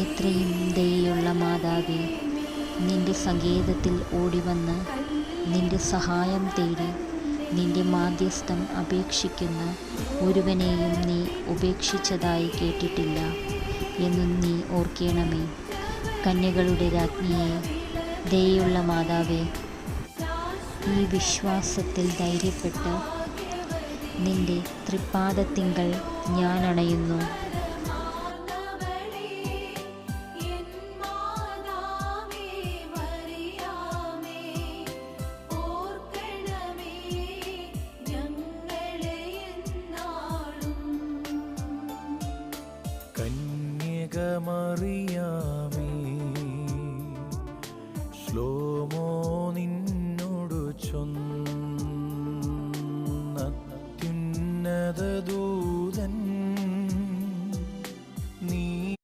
എത്രയും ദയയുള്ള മാതാവേ, നിന്റെ സങ്കേതത്തിൽ ഓടിവന്ന് നിന്റെ സഹായം തേടി നിന്റെ മാധ്യസ്ഥം അപേക്ഷിക്കുന്ന ഒരുവനെയും നീ ഉപേക്ഷിച്ചതായി കേട്ടിട്ടില്ല എന്നും നീ ഓർക്കണമേ. കന്യകളുടെ രാജ്ഞിയെ, ദയയുള്ള മാതാവേ, ഈ വിശ്വാസത്തിൽ ധൈര്യപ്പെട്ട് നിന്റെ തൃപ്പാദത്തിങ്കൽ ഞാൻ അണയുന്നു. കന്യകമറിയാമേ,